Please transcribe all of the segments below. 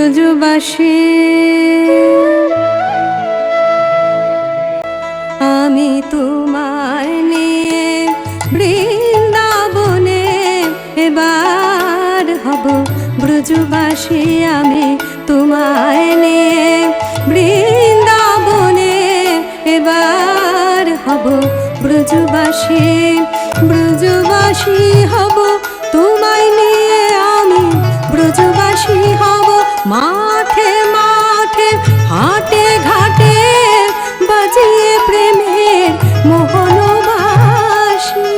ব্রজবাসী আমি তোমায় নিয়ে বৃন্দাবনে এবার হব ব্রজবাসী আমি তোমায় নিয়ে বৃন্দাবনে এবার হব ব্রজবাসী ব্রজবাসী হব তোমায় নিয়ে আমি ব্রজবাসী হব মাঠে মাঠে হাটে ঘাটে বাজিয়ে প্রেমের মোহনবাসী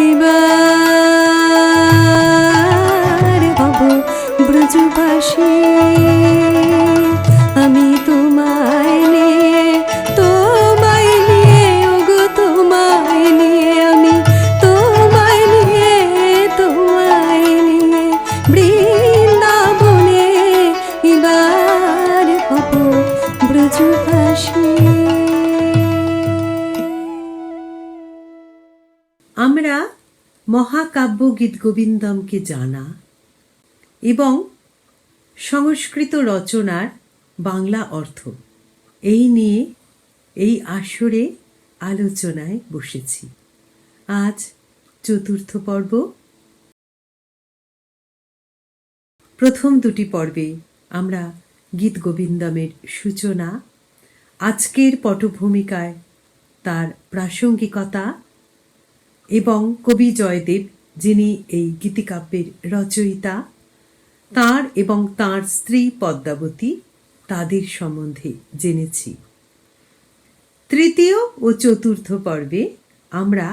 এবার হব ব্রজবাসী আমি তোমায় নিয়ে ওগো তোমায় নিয়ে আমি তোমায় নিয়ে বৃন্দাবনে এবার হব ব্রজবাসী। আমরা মহাকাব্য গীতগোবিন্দমকে জানা এবং সংস্কৃত রচনার বাংলা অর্থ এই নিয়ে এই আসরে আলোচনায় বসেছি। আজ চতুর্থ পর্ব। প্রথম দুটি পর্বে আমরা গীতগোবিন্দমের সূচনা, আজকের পটভূমিকায় তার প্রাসঙ্গিকতা এবং কবি জয়দেব যিনি এই গীতিকাব্যের রচয়িতা তাঁর এবং তাঁর স্ত্রী পদ্মাবতী তাদের সম্বন্ধে জেনেছি। তৃতীয় ও চতুর্থ পর্বে আমরা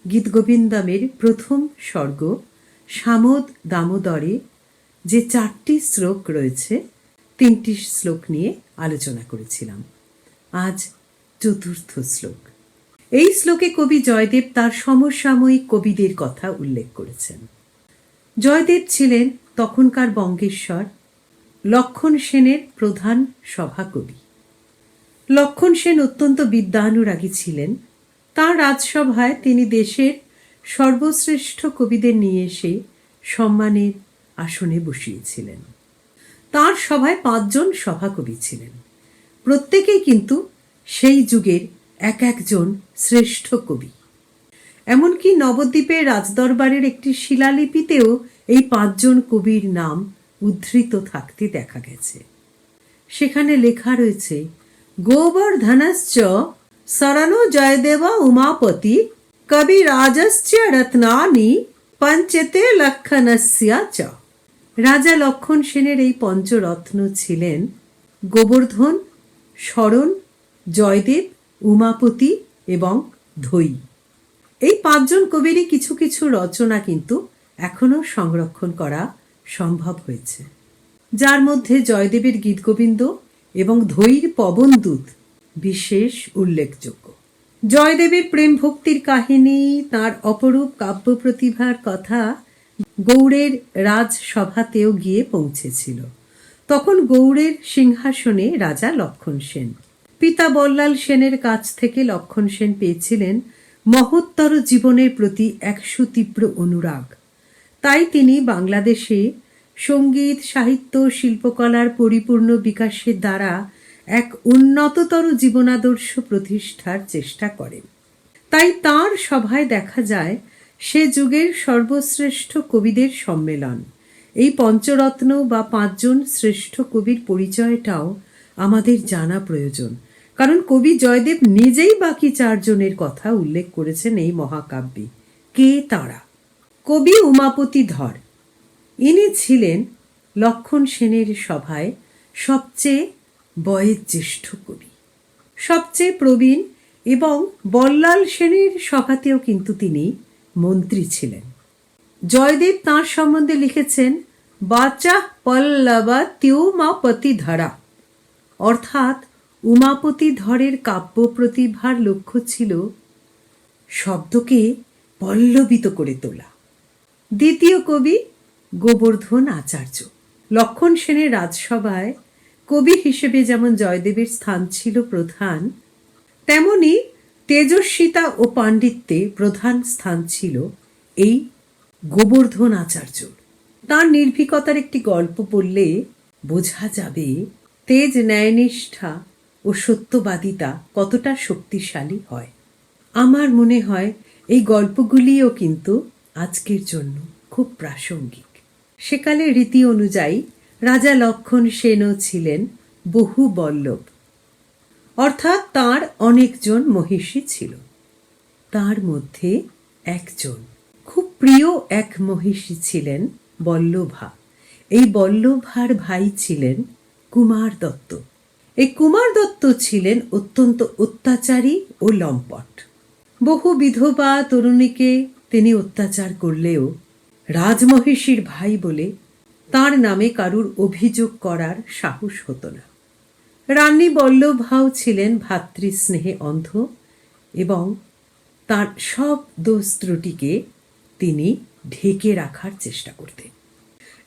গীতগোবিন্দমের প্রথম স্বর্গ সামোদ দামোদরে যে 4টি শ্লোক রয়েছে 3টি শ্লোক নিয়ে আলোচনা করেছিলাম। আজ চতুর্থ শ্লোক। এই শ্লোকে কবি জয়দেব তার সমসাময়িক কবিদের কথা উল্লেখ করেছেন। জয়দেব ছিলেন তখনকার বঙ্গেশ্বর লক্ষণ সেনের প্রধান সভাকবি। লক্ষণ সেন অত্যন্ত বিদ্যানুরাগী ছিলেন। তাঁর রাজসভায় তিনি দেশের সর্বশ্রেষ্ঠ কবিদের নিয়ে এসে সম্মানের আসনে বসিয়েছিলেন। তাঁর সভায় 5 জন সভাকবি ছিলেন। প্রত্যেকেই কিন্তু সেই যুগের এক একজন শ্রেষ্ঠ কবি। এমনকি নবদ্বীপের রাজদরবারের একটি শিলালিপিতেও এই 5 জন কবির নাম উদ্ধৃত থাকতে দেখা গেছে। সেখানে লেখা রয়েছে, গোবর্ধনশ্চ শরণো জয়দেবা উমাপতি কবি রাজশ্চ রত্নানি পঞ্চতে লক্ষণস্য চ। রাজা লক্ষণ সেনের এই পঞ্চরত্ন ছিলেন গোবর্ধন, শরণ, জয়দেব, উমাপতি এবং ধৈ। এই 5 জন কবিরই কিছু কিছু রচনা কিন্তু এখনো সংরক্ষণ করা সম্ভব হয়েছে, যার মধ্যে জয়দেবের গীতগোবিন্দ এবং ধৈর পবনদূত বিশেষ উল্লেখযোগ্য। জয়দেবের প্রেম ভক্তির কাহিনী, তাঁর অপরূপ কাব্য প্রতিভার কথা গৌড়ের রাজসভাতেও গিয়ে পৌঁছেছিল। তখন গৌড়ের সিংহাসনে রাজা লক্ষণ সেন। পিতা বল্লাল সেনের কাছ থেকে লক্ষণ সেন পেয়েছিলেন মহত্তর জীবনের প্রতি এক সুতীব্র অনুরাগ। তাই তিনি বাংলাদেশে সঙ্গীত, সাহিত্য, শিল্পকলার পরিপূর্ণ বিকাশের দ্বারা এক উন্নততর জীবনাদর্শ প্রতিষ্ঠার চেষ্টা করেন। তাই তাঁর সভায় দেখা যায় সে যুগের সর্বশ্রেষ্ঠ কবিদের সম্মেলন। এই পঞ্চরত্ন বা 5 জন শ্রেষ্ঠ কবির পরিচয়টাও আমাদের জানা প্রয়োজন, কারণ কবি জয়দেব নিজেই বাকি 4 জনের কথা উল্লেখ করেছেন এই মহাকাব্যে। কে তাঁরা? কবি উমাপতি ধর, ইনি ছিলেন লক্ষণ সেনের সভায় সবচেয়ে বয়োজ্যেষ্ঠ কবি, সবচেয়ে প্রবীণ, এবং বল্লাল সেনের সভাতেও কিন্তু তিনি মন্ত্রী ছিলেন। জয়দেব তাঁর সম্বন্ধে লিখেছেন, বাচা পল্লবা তিউমাপতি ধরা, অর্থাৎ উমাপতি ধরের কাব্য প্রতিভার লক্ষ্য ছিল শব্দকে পল্লবিত করে তোলা। দ্বিতীয় কবি গোবর্ধন আচার্য। লক্ষণ সেনের রাজসভায় কবি হিসেবে যেমন জয়দেবের স্থান ছিল প্রধান, তেমনি তেজস্বিতা ও পাণ্ডিত্যে প্রধান স্থান ছিল এই গোবর্ধন আচার্য। তার নির্ভীকতার একটি গল্প পড়লে বোঝা যাবে তেজ, ন্যায়নিষ্ঠা ও সত্যবাদিতা কতটা শক্তিশালী হয়। আমার মনে হয় এই গল্পগুলিও কিন্তু আজকের জন্য খুব প্রাসঙ্গিক। সেকালে রীতি অনুযায়ী রাজা লক্ষণ সেনও ছিলেন বহু বল্লভ, অর্থাৎ তার অনেকজন মহিষী ছিল। তার মধ্যে একজন খুব প্রিয় এক মহিষী ছিলেন বল্লভা। এই বল্লভার ভাই ছিলেন কুমার দত্ত। এই কুমার দত্ত ছিলেন অত্যন্ত অত্যাচারী ও লম্পট। বহু বিধবা তরুণীকে তিনি অত্যাচার করলেও রাজমহিষীর ভাই বলে তার নামে কারুর অভিযোগ করার সাহস হতো না। রানী বল্লভাও ছিলেন ভাতৃস্নেহে অন্ধ এবং তার সব দোষ ত্রুটিকে তিনি ঢেকে রাখার চেষ্টা করতেন।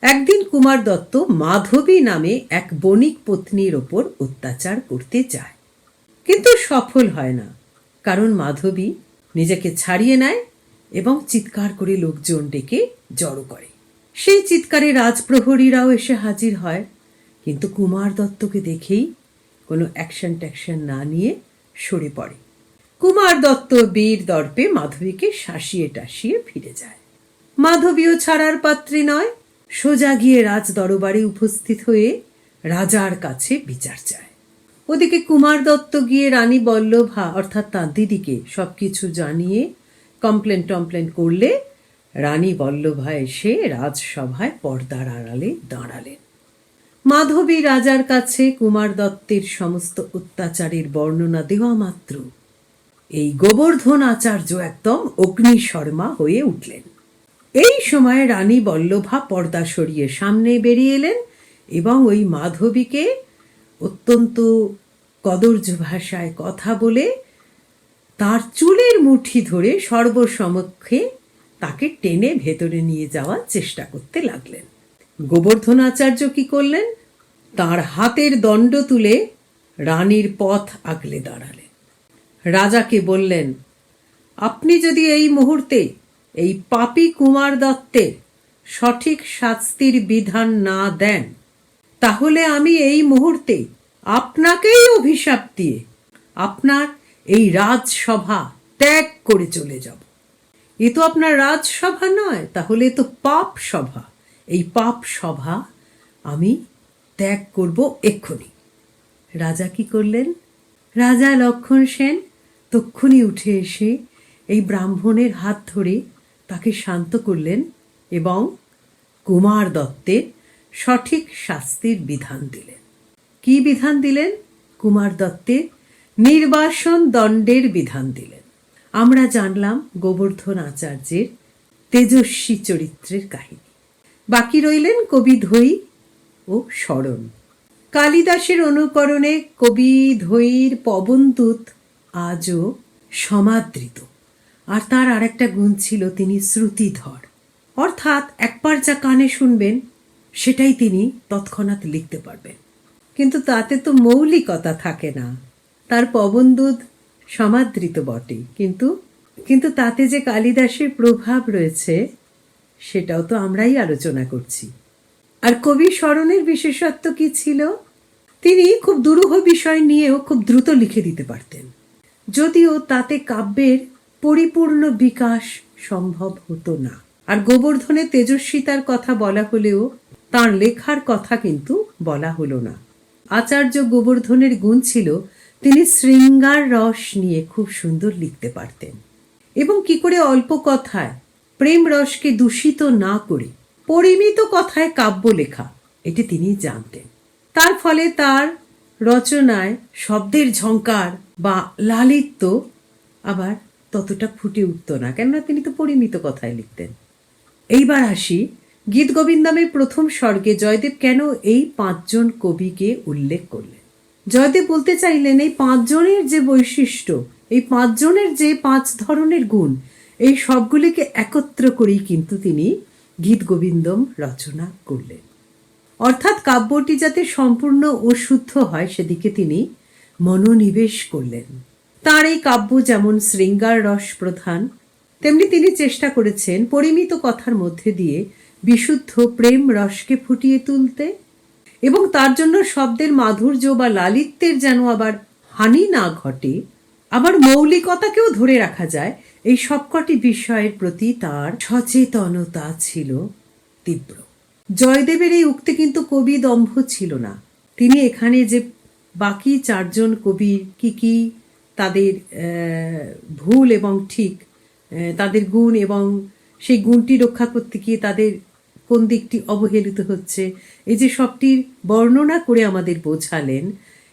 একদিন কুমার দত্ত মাধবী নামে এক বণিক পত্নীর ওপর অত্যাচার করতে যায়, কিন্তু সফল হয় না, কারণ মাধবী নিজেকে ছাড়িয়ে নেয় এবং চিৎকার করে লোকজন ডেকে জড়ো করে। সেই চিৎকারে রাজপ্রহরীরাও এসে হাজির হয়, কিন্তু কুমার দত্তকে দেখেই কোনো অ্যাকশন ট্যাকশন না নিয়ে সরে পড়ে। কুমার দত্ত বীর দর্পে মাধবীকে শাসিয়ে টাসিয়ে ফিরে যায়। মাধবীও ছাড়ার পাত্রী নয়, সোজা গিয়ে রাজ দরবারে উপস্থিত হয়ে রাজার কাছে বিচার চায়। ওদিকে কুমার দত্ত গিয়ে রানী বল্লভা অর্থাৎ তাঁর দিদিকে সবকিছু জানিয়ে কমপ্লেন করলে রানী বল্লভা এসে রাজসভায় পর্দার আড়ালে দাঁড়ালেন। মাধবী রাজার কাছে কুমার দত্তের সমস্ত অত্যাচারের বর্ণনা দেওয়া মাত্র এই গোবর্ধন আচার্য একদম অগ্নিশর্মা হয়ে উঠলেন। এই সময় রানী বল্লভা পর্দা সরিয়ে সামনে বেরিয়ে এলেন এবং ওই মাধবীকে অত্যন্ত কদর্য ভাষায় কথা বলে তার চুলের মুঠি ধরে সর্বসমক্ষে তাকে টেনে ভেতরে নিয়ে যাওয়ার চেষ্টা করতে লাগলেন। গোবর্ধন আচার্য কি করলেন? তার হাতের দণ্ড তুলে রানীর পথ আগলে দাঁড়ালেন। রাজাকে বললেন, আপনি যদি এই মুহূর্তে এই পাপী কুমার দত্তের সঠিক শাস্তির বিধান না দেন, তাহলে আমি এই মুহূর্তে আপনাকেই অভিশাপ দিয়ে আপনার এই রাজসভা ত্যাগ করে চলে যাব। এ তো আপনার রাজসভা নয়, তাহলে তো পাপ সভা। এই পাপ সভা আমি ত্যাগ করব এক্ষুনি। রাজা কি করলেন? রাজা লক্ষণ সেন তক্ষুনি উঠে এসে এই ব্রাহ্মণের হাত ধরে তাকে শান্ত করলেন এবং কুমার দত্তের সঠিক শাস্তির বিধান দিলেন। কি বিধান দিলেন? কুমার দত্তের নির্বাসন দণ্ডের বিধান দিলেন। আমরা জানলাম গোবর্ধন আচার্যের তেজস্বী চরিত্রের কাহিনী। বাকি রইলেন কবি ধৈ ও স্মরণ। কালিদাসের অনুকরণে কবি ধৈর পবনদূত আজও সমাদৃত। আর তার আরেকটা গুণ ছিল, তিনি শ্রুতিধর, অর্থাৎ একবার যা কানে শুনবেন সেটাই তিনি তৎক্ষণাৎ লিখতে পারবেন। কিন্তু তাতে তো মৌলিকতা থাকে না। তার পবনদূত সমাদৃত বটে, কিন্তু তাতে যে কালিদাসের প্রভাব রয়েছে সেটাও তো আমরাই আলোচনা করছি। আর কবি স্মরণের বিশেষত্ব কি ছিল? তিনি খুব দুরূহ বিষয় নিয়েও খুব দ্রুত লিখে দিতে পারতেন, যদিও তাতে কাব্যের পরিপূর্ণ বিকাশ সম্ভব হতো না। আর গোবর্ধনের তেজস্বিতার কথা বলা হলেও তার লেখার কথা কিন্তু বলা হলো না। আচার্য গোবর্ধনের গুণ ছিল তিনি শৃঙ্গার রস নিয়ে খুব সুন্দর লিখতে পারতেন এবং কি করে অল্প কথায় প্রেম রসকে দূষিত না করে পরিমিত কথায় কাব্য লেখা, এটি তিনি জানতেন। তার ফলে তার রচনায় শব্দের ঝংকার বা লালিত্য আবার ততটা ফুটে উঠত না, কেননা তিনি তো পরিমিত কথায় লিখতেন। এইবার আসি গীতগোবিন্দমের প্রথম স্বর্গে জয়দেব কেন এই 5 জন কবিকে উল্লেখ করলেন। জয়দেব বলতে চাইলেন এই 5 জনের যে বৈশিষ্ট্য, এই 5 জনের যে 5 ধরনের গুণ, এই সবগুলিকে একত্র করেই কিন্তু তিনি গীতগোবিন্দম রচনা করলেন। অর্থাৎ কাব্যটি যাতে সম্পূর্ণ ও শুদ্ধ হয় সেদিকে তিনি মনোনিবেশ করলেন। তার এই কাব্য যেমন শৃঙ্গার রস প্রধান, তেমনি তিনি চেষ্টা করেছেন পরিমিত কথার মধ্যে দিয়ে বিশুদ্ধ প্রেম রসকে ফুটিয়ে তুলতে, এবং তার জন্য শব্দের মাধুর্য বা লালিত্যের যেন আবার হানি না ঘটে, আবার মৌলিকতাকেও ধরে রাখা যায়, এই সবকটি বিষয়ের প্রতি তার সচেতনতা ছিল তীব্র। জয়দেবের এই উক্তি কিন্তু কবি দম্ভ ছিল না। তিনি এখানে যে বাকি চারজন কবির কি কি তাদের ভুল এবং ঠিক, তাদের গুণ এবং সেই গুণটি রক্ষা করতে গিয়ে তাদের কোন দিকটি অবহেলিত হচ্ছে, এই যে সবটির বর্ণনা করে আমাদের বোঝালেন,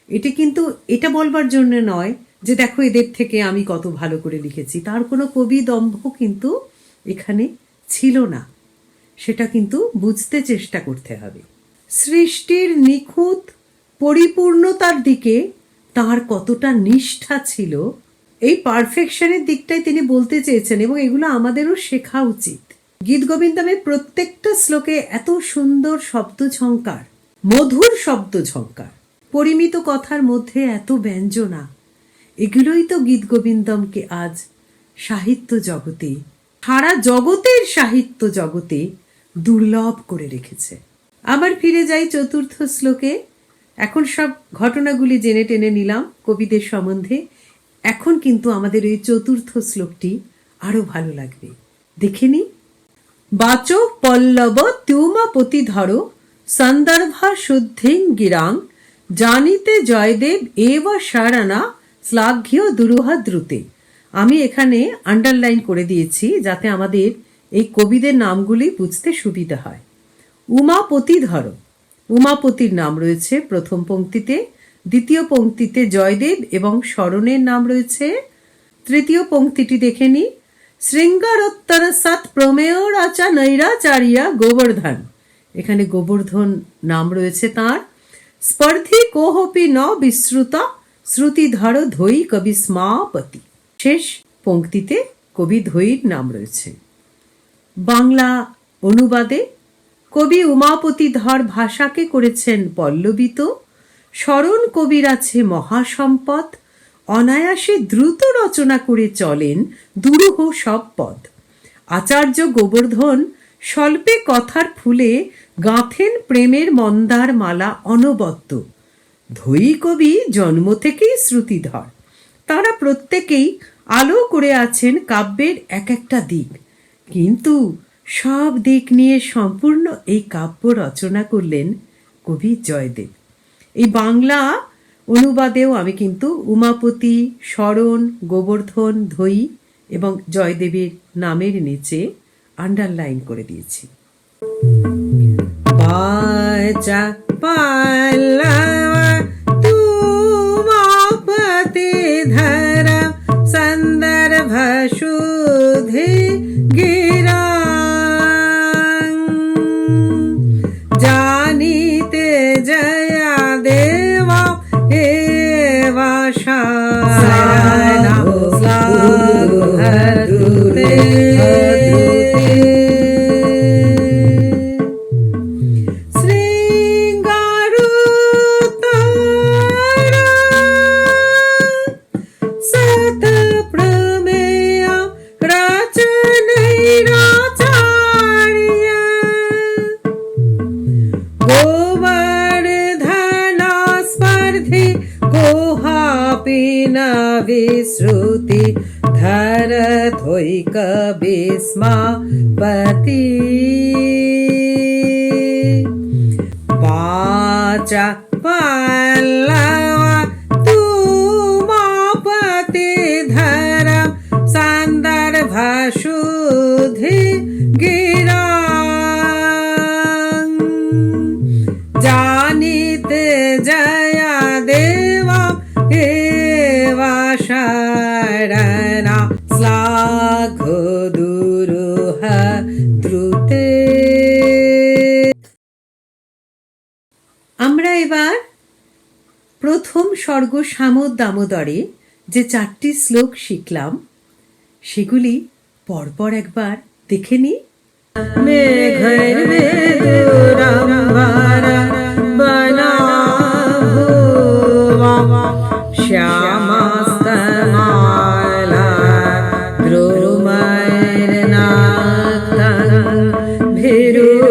এটি কিন্তু এটা বলবার জন্য নয় যে দেখো এদের থেকে আমি কত ভালো করে লিখেছি। তার কোনো কবি দম্ভ কিন্তু এখানে ছিল না, সেটা কিন্তু বুঝতে চেষ্টা করতে হবে। সৃষ্টির নিখুঁত পরিপূর্ণতার দিকে তার কতটা নিষ্ঠা ছিল, এই পারফেকশনের দিকটাই তিনি বলতে চেয়েছেন, এবং এগুলো আমাদেরও শেখা উচিত। গীত গোবিন্দমের প্রত্যেকটা শ্লোকে এত সুন্দর শব্দ ঝঙ্কার, মধুর শব্দ ঝঙ্কার, পরিমিত কথার মধ্যে এত ব্যঞ্জনা, এগুলোই তো গীত গোবিন্দমকে আজ সাহিত্য জগতে, সারা জগতের সাহিত্য জগতে দুর্লভ করে রেখেছে। আবার ফিরে যাই চতুর্থ শ্লোকে। এখন সব ঘটনাগুলি জেনে টেনে নিলাম কবিদের সম্বন্ধে, এখন কিন্তু আমাদের এই চতুর্থ শ্লোকটি আরো ভালো লাগবে, দেখে নি। বাচো পল্লব ত্যুমাপতি ধরো সন্দর্ভা শুদ্ধিং গিরাং জানিতে জয়দেব এব সারানা শ্লাঘ্য দুরুহা দ্রুতে। আমি এখানে আন্ডারলাইন করে দিয়েছি যাতে আমাদের এই কবিদের নামগুলি বুঝতে সুবিধা হয়। উমাপতি ধরো, উমাপতির নাম রয়েছে প্রথম পংক্তিতে, দ্বিতীয় পংক্তিতে জয়দেব এবং শরণের নাম রয়েছে। তৃতীয় পংক্তিটি দেখে নি, শৃঙ্গারোত্তর সৎ প্রমেয় রাচা নৈরাচারিয়া গোবর্ধন, এখানে গোবর্ধন নাম রয়েছে তার। স্পর্ধি কোহপি ন বিশ্রুতা শ্রুতিধর ধৈ কবি স্মাপতি, শেষ পংক্তিতে কবি ধৈর নাম রয়েছে। বাংলা অনুবাদে কবি উমাপতি ধর ভাষাকে করেছেন পল্লবিত, শরণ কবির আছে মহাসম্পদ, অনায়াসে দ্রুত রচনা করে চলেন দুরূহ সব পদ। আচার্য গোবর্ধন স্বল্পে কথার ফুলে গাঁথেন প্রেমের মন্দার মালা অনবদ্য। ধৈ কবি জন্ম থেকেই শ্রুতিধর, তারা প্রত্যেকেই আলো করে আছেন কাব্যের এক একটা দিক, কিন্তু সব দিক নিয়ে সম্পূর্ণ এই কাব্য রচনা করলেন কবি জয়দেব। এই বাংলা অনুবাদেও আমি কিন্তু উমাপতি, শরণ, গোবর্ধন, ধৈ এবং জয়দেবের নামের নিচে আন্ডারলাইন করে দিয়েছি। বাচা পল্লব ত্যুমাপতি ধর সন্দর্ভ শুদ্ধি গিরাং জানিতে জয়া দেব এব সারানা শ্লাঘ্যে विश्रुति धर धोई कबि स्मापति वाचा पल्लव त्युमापति धर सन्दर्भ शुद्धि गिरां जानिते जया देवा शरणा श्लाघ दुरूह দ্রুতে। আমরা এবার প্রথম স্বর্গ সামদ দামোদরে যে 4টি শ্লোক শিখলাম সেগুলি পরপর একবার দেখে নি। মেঘের বেদুরাম্বরা বনা ভুবা শ্যামাস্তমালা দ্রুমৈর্নাক্তং ভীরু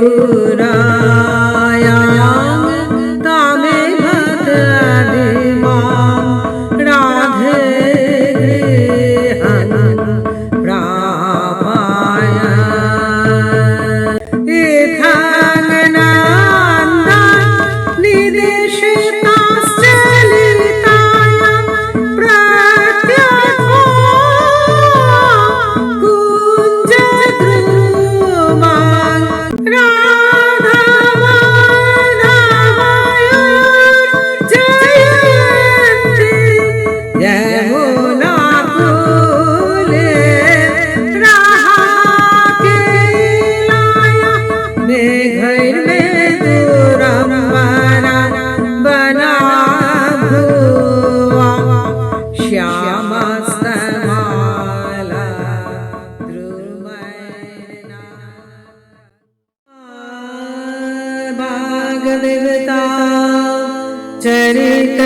वाग्देवता चरित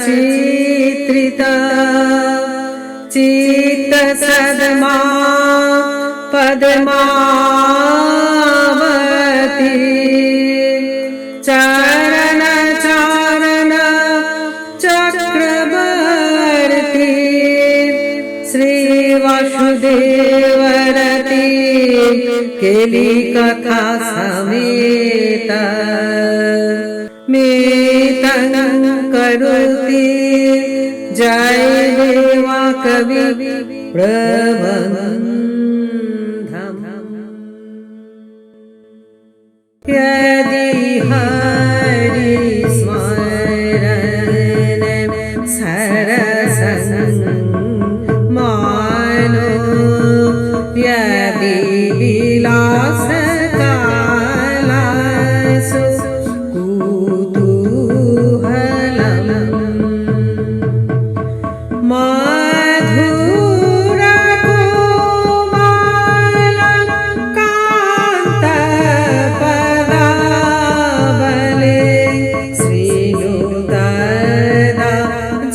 चित्रिता चित्त सदमा पद्मावती चरण चारण चक्रवर्ती श्री वासुदेवरती केली कथा समेत मेतं करोति जय देवा कवि प्रबन्धम् यदि हरि स्मरणं सरसं मानो यदि विलासकालसु कुतूहलम् मधुरकोमलं कान्तपदावले श्रीनुतदा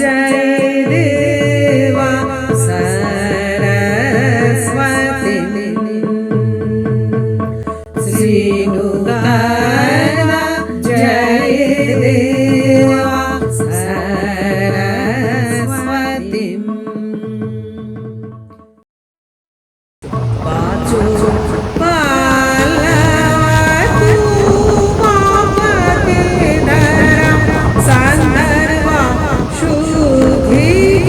जय देवा सरस्वती श्रीनुतदा जय देवा सरस्वती वाचो पालवतु मापतिधरं सन्दर्भा शुद्धिगिरा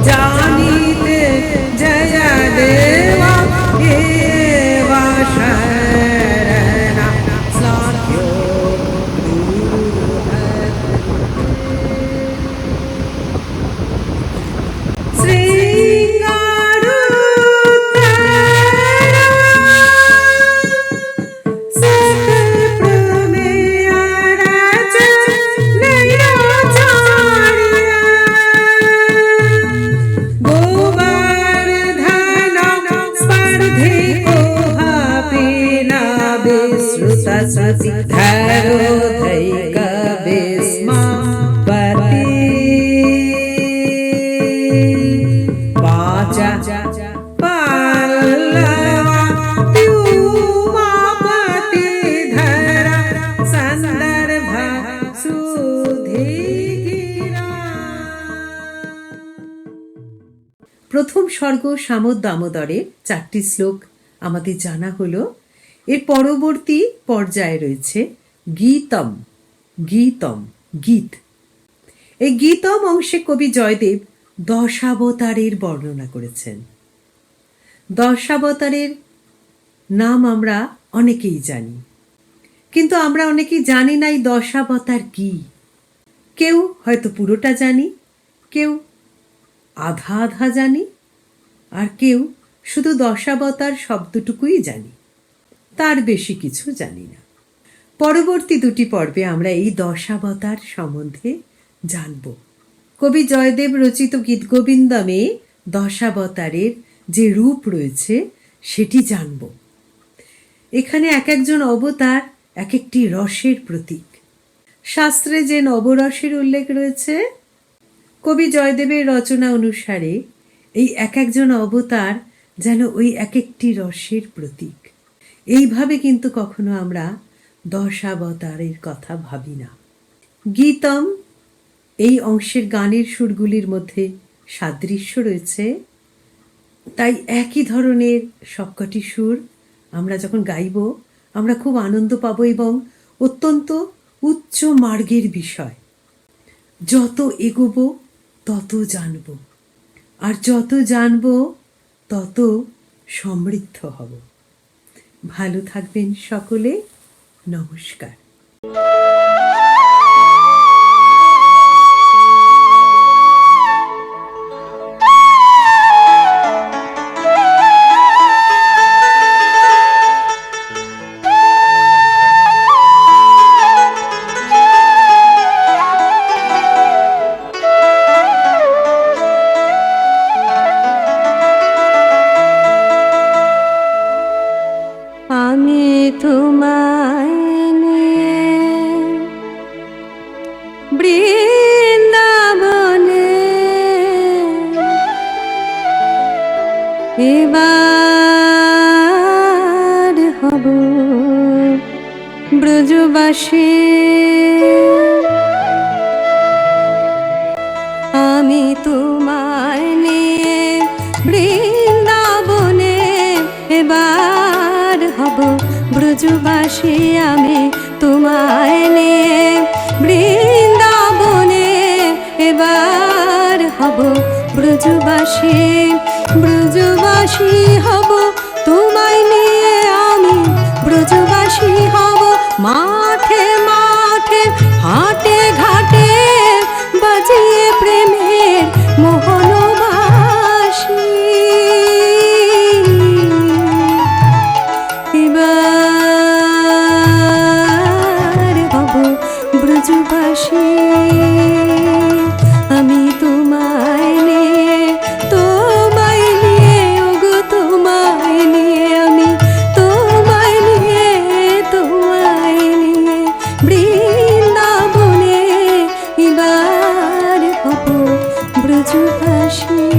जानीते जय देवा एवा शरणा साध्यो श्रुति धरो दैक विस्मापति वाचा पल्लवा त्युमापति धरा सन्दर्भ सुधिगिरा। প্রথম স্বর্গ সামদ দামোদরের 4টি শ্লোক আমাদের জানা হলো। এর পরবর্তী পর্যায়ে রয়েছে গীতম গীতম গীত। এই গীতম অংশে কবি জয়দেব দশাবতারের বর্ণনা করেছেন। দশাবতারের নাম আমরা অনেকেই জানি, কিন্তু আমরা অনেকেই জানি না এই দশাবতার কি। কেউ হয়তো পুরোটা জানি, কেউ আধা আধা জানি, আর কেউ শুধু দশাবতার শব্দটুকুই জানি, তার বেশি কিছু জানি না। পরবর্তী 2টি পর্বে আমরা এই দশাবতার সম্বন্ধে জানব। কবি জয়দেব রচিত গীতগোবিন্দমে দশাবতারের যে রূপ রয়েছে সেটি জানব। এখানে এক একজন অবতার এক একটি রসের প্রতীক। শাস্ত্রে যে নবরসের উল্লেখ রয়েছে, কবি জয়দেবের রচনা অনুসারে এই এক একজন অবতার যেন ওই এক একটি রসের প্রতীক। এইভাবে কিন্তু কখনো আমরা দশাবতারের কথা ভাবি না। গীতম এই অংশের গানের সুরগুলির মধ্যে সাদৃশ্য রয়েছে, তাই একই ধরনের সবকটি সুর আমরা যখন গাইব আমরা খুব আনন্দ পাবো এবং অত্যন্ত উচ্চ মার্গের বিষয়। যত এগোবো তত জানব, আর যত জানব তত সমৃদ্ধ হব। ভালো থাকবেন সকলে। নমস্কার। আমি তোমায় নিয়ে বৃন্দাবনে এবার হব ব্রজবাসী। আমি তোমায় নিয়ে বৃন্দাবনে এবার হব ব্রজবাসী। আমি তোমায় নিয়ে বৃন্দাবনে এবার হব ব্রজবাসী। ব্রজবাসী হব তোমায় নিয়ে আমি ব্রজবাসী হব। মাঠে মাঠে হাটে ঘাটে বাজিয়ে প্রেমের মোহনবাসী। এবার হব ব্রজবাসী। আমি তোমায় নিয়ে ওগো তোমায় নিয়ে আমি তোমায় নিয়ে বৃন্দাবনে এবার হব ব্রজবাসী।